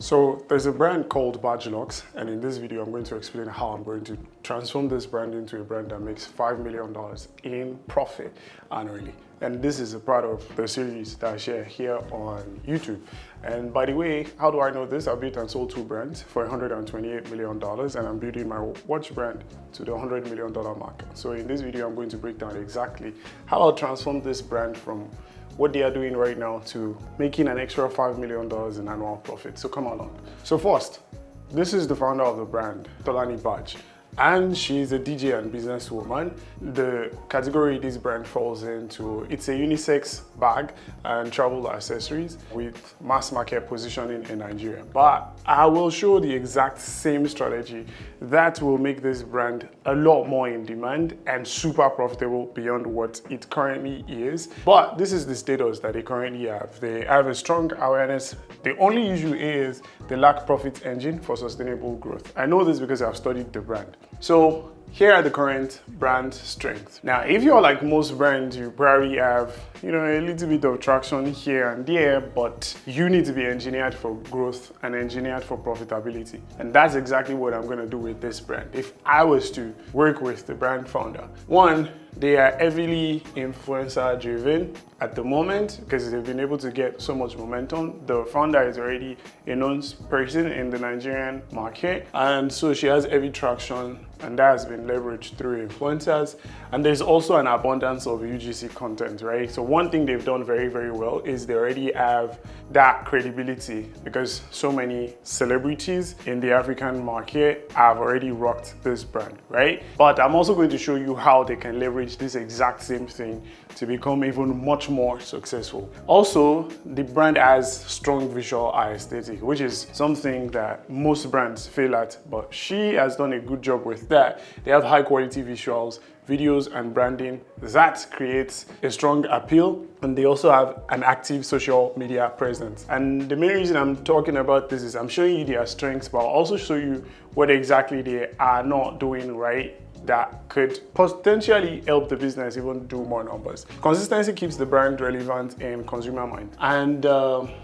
So there's a brand called Bajluxe, and in this video I'm going to explain how I'm going to transform this brand into a brand that makes $5 million in profit annually. And this is a part of the series that I share here on YouTube. And by the way, how do I know this? I built and sold two brands for $128 million, and I'm building my watch brand to the $100 million mark. So in this video, I'm going to break down exactly how I'll transform this brand from what they are doing right now to making an extra $5 million in annual profit. So come along. So first, this is the founder of the brand, Tolani Baj. And she's a DJ and businesswoman. The category this brand falls into, it's a unisex bag and travel accessories with mass market positioning in Nigeria. But I will show the exact same strategy that will make this brand a lot more in demand and super profitable beyond what it currently is. But this is the status that they currently have. They have a strong awareness. The only issue is they lack profit engine for sustainable growth. I know this because I've studied the brand. So here are the current brand strengths. Now, if you're like most brands, you probably have, a little bit of traction here and there, but you need to be engineered for growth and engineered for profitability. And that's exactly what I'm going to do with this brand. If I was to work with the brand founder, one, they are heavily influencer driven at the moment because they've been able to get so much momentum. The founder is already a known person in the Nigerian market, and so she has heavy traction, and that has been leveraged through influencers. And there's also an abundance of UGC content, right? So one thing they've done very, very well is they already have that credibility because so many celebrities in the African market have already rocked this brand, right? But I'm also going to show you how they can leverage this exact same thing to become even much more successful. Also, the brand has strong visual aesthetic, which is something that most brands fail at, but she has done a good job with that. They have high quality visuals, videos, and branding that creates a strong appeal, and they also have an active social media presence. And the main reason I'm talking about this is I'm showing you their strengths, but I'll also show you what exactly they are not doing right that could potentially help the business even do more numbers. Consistency keeps the brand relevant in consumer mind. And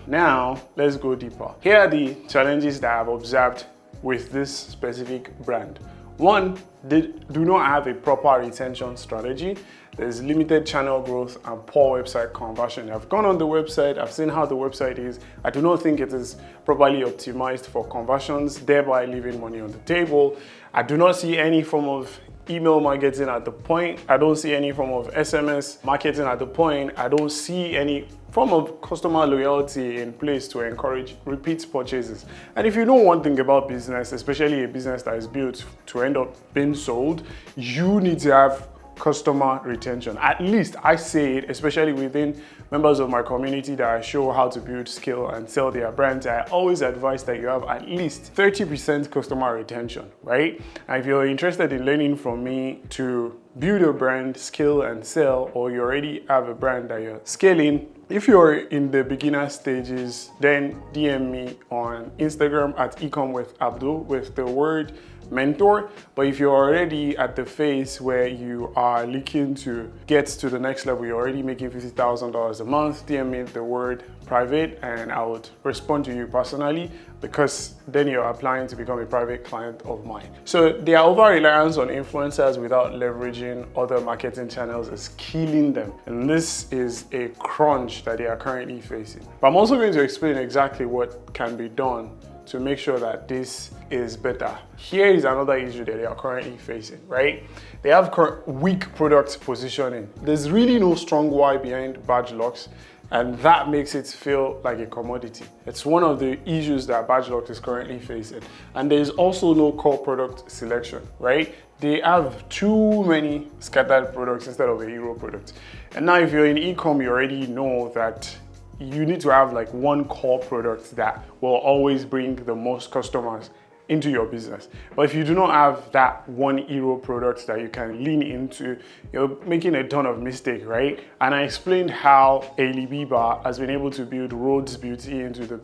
now let's go deeper. Here are the challenges that I've observed with this specific brand. One, they do not have a proper retention strategy. There's limited channel growth and poor website conversion. I've gone on the website, I've seen how the website is. I do not think it is properly optimized for conversions, thereby leaving money on the table. I do not see any form of email marketing at the point. I don't see any form of SMS marketing at the point. I don't see any form of customer loyalty in place to encourage repeat purchases. And if you know one thing about business, especially a business that is built to end up being sold, you need to have customer retention. At least I say it, especially within members of my community that I show how to build, scale, and sell their brands. I always advise that you have at least 30% customer retention, right? And if you're interested in learning from me to build a brand, scale, and sell, or you already have a brand that you're scaling, if you're in the beginner stages, then DM me on Instagram at ecomwithAbdul with the word mentor. But if you're already at the phase where you are looking to get to the next level, you're already making $50,000 a month, DM me the word private and I would respond to you personally, because then you're applying to become a private client of mine. So their over-reliance on influencers without leveraging other marketing channels is killing them. And this is a crunch that they are currently facing. But I'm also going to explain exactly what can be done to make sure that this is better. Here is another issue that they are currently facing, right? They have weak product positioning. There's really no strong why behind Bajluxe, and that makes it feel like a commodity. It's one of the issues that Bajluxe is currently facing. And there's also no core product selection, right? They have too many scattered products instead of a hero product. And now if you're in e-com, you already know that you need to have like one core product that will always bring the most customers into your business. But if you do not have that one hero product that you can lean into, you're making a ton of mistake, right? And I explained how Hailey Bieber has been able to build Rhodes Beauty into the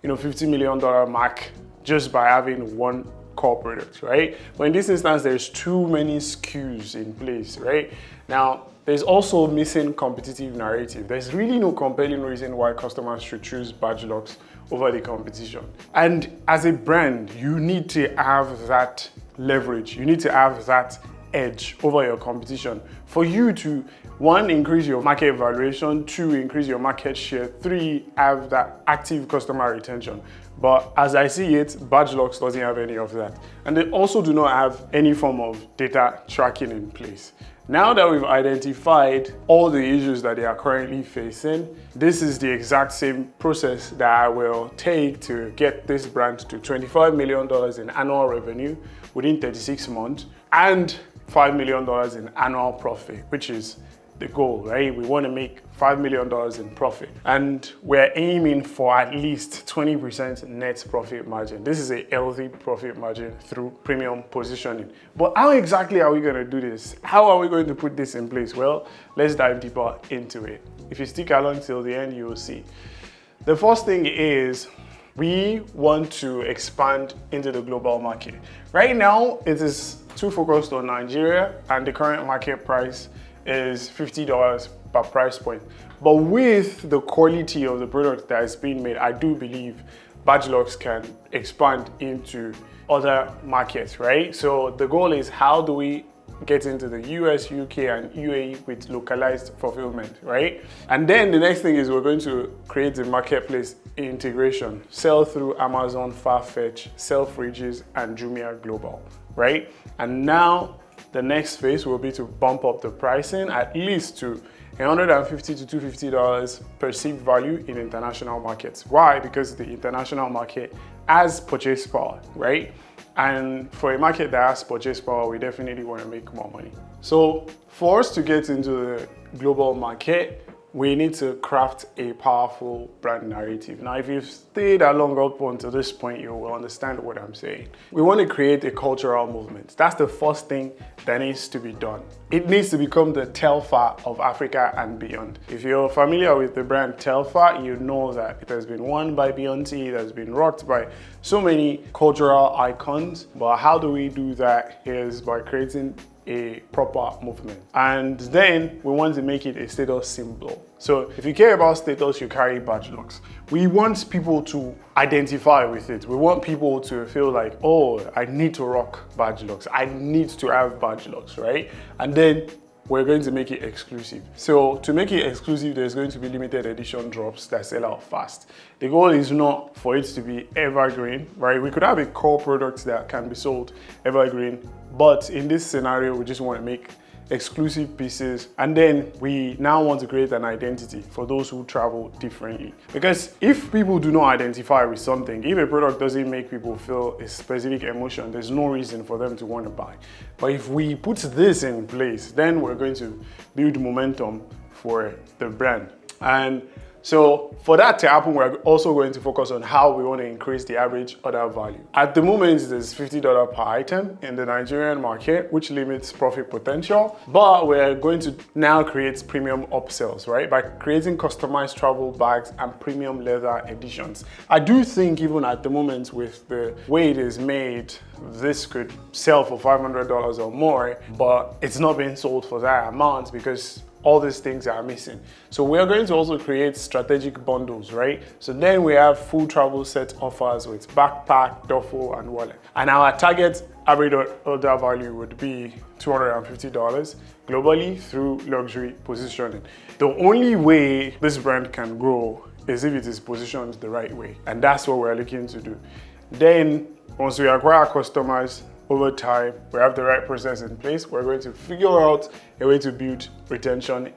$50 million mark just by having one core product, right? But in this instance, there's too many SKUs in place, right? Now, there's also missing competitive narrative. There's really no compelling reason why customers should choose Bajluxe over the competition. And as a brand, you need to have that leverage. You need to have that edge over your competition for you to, one, increase your market valuation, two, increase your market share, three, have that active customer retention. But as I see it, Bajluxe doesn't have any of that. And they also do not have any form of data tracking in place. Now that we've identified all the issues that they are currently facing, this is the exact same process that I will take to get this brand to $25 million in annual revenue within 36 months and $5 million in annual profit, which is the goal, right? We want to make $5 million in profit, and we're aiming for at least 20% net profit margin. This is a healthy profit margin through premium positioning. But how exactly are we going to do this? How are we going to put this in place? Well, let's dive deeper into it. If you stick along till the end, you will see. The first thing is we want to expand into the global market. Right now, it is too focused on Nigeria, and the current market price is $50 per price point. But with the quality of the product that is being made, I do believe Bajluxe can expand into other markets, right? So the goal is, how do we get into the US, UK, and UAE with localized fulfillment, right? And then the next thing is we're going to create a marketplace integration, sell through Amazon, Farfetch, Selfridges, and Jumia Global, right? And now the next phase will be to bump up the pricing at least to $150 to $250 perceived value in international markets. Why? Because the international market has purchase power, right? And for a market that has purchase power, we definitely want to make more money. So for us to get into the global market, we need to craft a powerful brand narrative. Now, if you've stayed along up until this point, you will understand what I'm saying. We want to create a cultural movement. That's the first thing that needs to be done. It needs to become the Telfa of Africa and beyond. If you're familiar with the brand Telfa, you know that it has been won by Beyonce, it has been rocked by so many cultural icons. But how do we do that? Is by creating a proper movement. And then we want to make it a status symbol. So if you care about status, you carry Bajluxe. We want people to identify with it. We want people to feel like, oh, I need to rock Bajluxe. I need to have Bajluxe, right? And then we're going to make it exclusive. So to make it exclusive, there's going to be limited edition drops that sell out fast. The goal is not for it to be evergreen, right? We could have a core product that can be sold evergreen, but in this scenario, we just want to make exclusive pieces, and then we now want to create an identity for those who travel differently. Because if people do not identify with something, if a product doesn't make people feel a specific emotion, there's no reason for them to want to buy. But if we put this in place, then we're going to build momentum for the brand. And so for that to happen, we're also going to focus on how we want to increase the average order value. At the moment, there's $50 per item in the Nigerian market, which limits profit potential. But we're going to now create premium upsells, right? By creating customized travel bags and premium leather editions. I do think even at the moment, with the way it is made, this could sell for $500 or more, but it's not being sold for that amount because all these things are missing. So we are going to also create strategic bundles, right? So then we have full travel set offers with backpack, duffel, and wallet. And our target average order value would be $250 globally through luxury positioning. The only way this brand can grow is if it is positioned the right way. And that's what we're looking to do. Then once we acquire customers, over time, we have the right process in place, we're going to figure out a way to build retention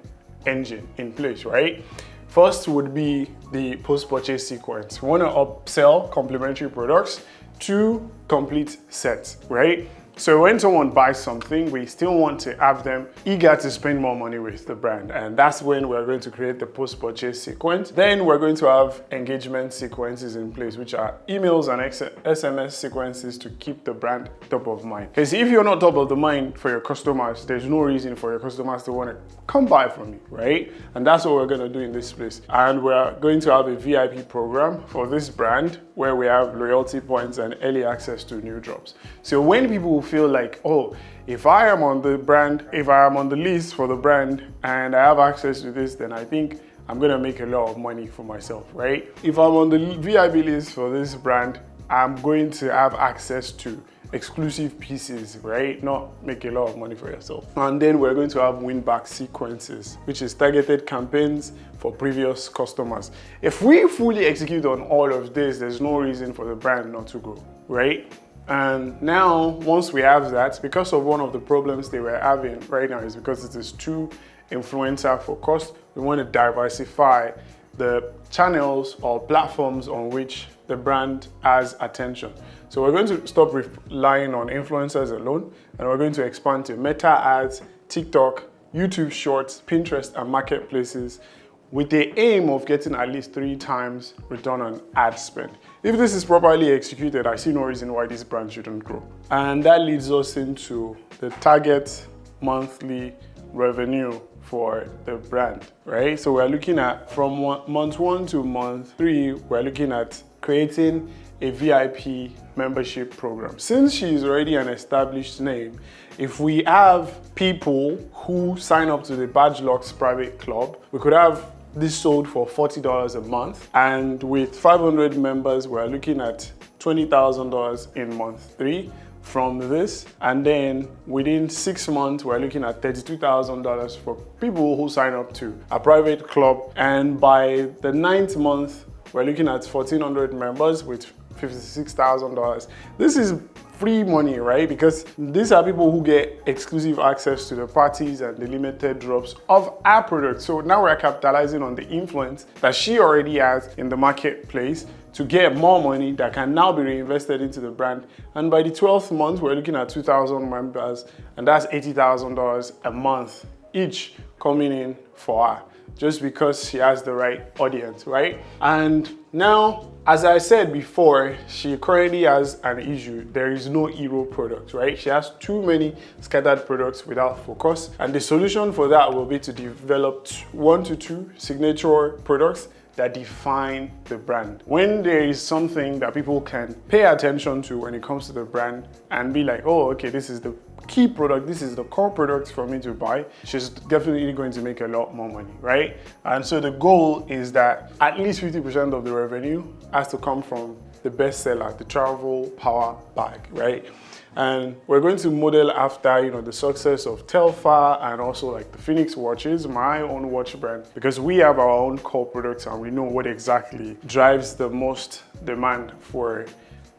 engine in place, right? First would be the post-purchase sequence. We want to upsell complementary products to complete sets, right? So when someone buys something, we still want to have them eager to spend more money with the brand. And that's when we're going to create the post-purchase sequence. Then we're going to have engagement sequences in place, which are emails and SMS sequences to keep the brand top of mind. Because if you're not top of the mind for your customers, there's no reason for your customers to want to come buy from you, right? And that's what we're going to do in this place. And we're going to have a VIP program for this brand where we have loyalty points and early access to new drops. So when people feel like, oh, if I am on the brand, if I am on the list for the brand and I have access to this, then I think I'm gonna make a lot of money for myself, right? If I'm on the VIP list for this brand, I'm going to have access to exclusive pieces, right? Not make a lot of money for yourself. And then we're going to have win back sequences, which is targeted campaigns for previous customers. If we fully execute on all of this, there's no reason for the brand not to grow, right? And now, once we have that, because of one of the problems they were having right now is because it is too influencer focused, we want to diversify the channels or platforms on which the brand has attention. So we're going to stop relying on influencers alone, and we're going to expand to Meta ads, TikTok, YouTube Shorts, Pinterest, and marketplaces with the aim of getting at least 3 times return on ad spend. If this is properly executed, I see no reason why this brand shouldn't grow. And that leads us into the target monthly revenue for the brand, right? So we're looking at from month 1 to month 3, we're looking at creating a VIP membership program. Since she's already an established name, if we have people who sign up to the Bajluxe private club, we could have this sold for $40 a month. And with 500 members, we're looking at $20,000 in month 3 from this. And then within 6 months, we're looking at $32,000 for people who sign up to a private club. And by the 9th month, we're looking at 1,400 members with $56,000. This is free money, right? Because these are people who get exclusive access to the parties and the limited drops of our product. So now we're capitalizing on the influence that she already has in the marketplace to get more money that can now be reinvested into the brand. And by the 12th month, we're looking at 2,000 members, and that's $80,000 a month each coming in for her, just because she has the right audience, right? And now, as I said before, she currently has an issue. There is no hero product, right? She has too many scattered products without focus. And the solution for that will be to develop 1 to 2 signature products that define the brand. When there is something that people can pay attention to when it comes to the brand and be like, oh, okay, this is the key product, this is the core product for me to buy, she's definitely going to make a lot more money, right? And so the goal is that at least 50% of the revenue has to come from the best seller, the travel power bag, right? And we're going to model after, the success of Telfar and also like the Phoenix watches, my own watch brand, because we have our own core products and we know what exactly drives the most demand for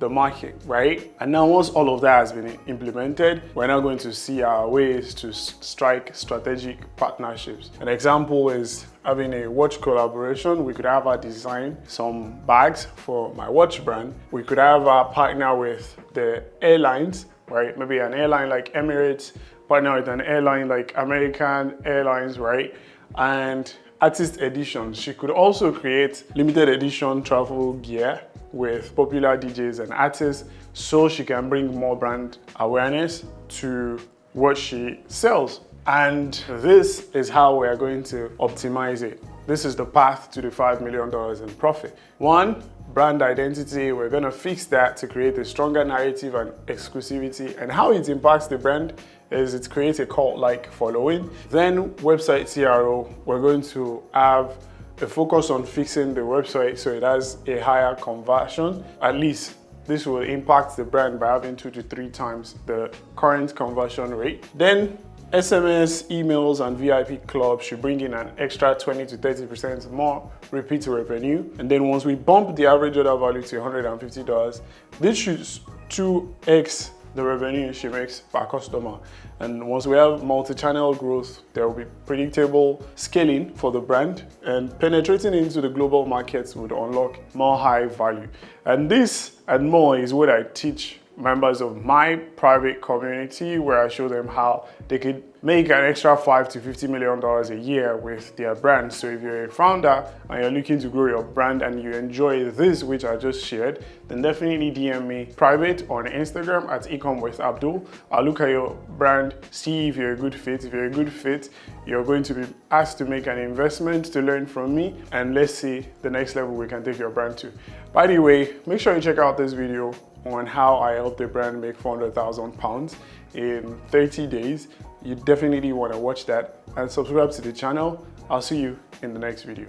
the market, right? And now once all of that has been implemented, we're now going to see our ways to strike strategic partnerships. An example is having a watch collaboration. We could have her design some bags for my watch brand. We could have her partner with the airlines, right? Maybe an airline like Emirates, partner with an airline like American Airlines, right? And artist editions. She could also create limited edition travel gear with popular DJs and artists so she can bring more brand awareness to what she sells. And this is how we are going to optimize it. This is the path to the $5 million in profit. 1, brand identity. We're gonna fix that to create a stronger narrative and exclusivity. And how it impacts the brand is it creates a cult-like following. Then website CRO, we're going to have a focus on fixing the website so it has a higher conversion. At least this will impact the brand by having 2 to 3 times the current conversion rate. Then SMS, emails, and VIP clubs should bring in an extra 20 to 30% more repeat revenue. And then once we bump the average order value to $150, this should 2x the revenue she makes per customer. And once we have multi-channel growth, there will be predictable scaling for the brand, and penetrating into the global markets would unlock more high value. And this and more is what I teach members of my private community, where I show them how they could make an extra $5 to $50 million a year with their brand. So if you're a founder and you're looking to grow your brand and you enjoy this, which I just shared, then definitely DM me private on Instagram at ecomwithAbdul. I'll look at your brand, see if you're a good fit. If you're a good fit, you're going to be asked to make an investment to learn from me, and let's see the next level we can take your brand to. By the way, make sure you check out this video on how I helped the brand make £400,000 in 30 days. You definitely want to watch that and subscribe to the channel I'll see you in the next video.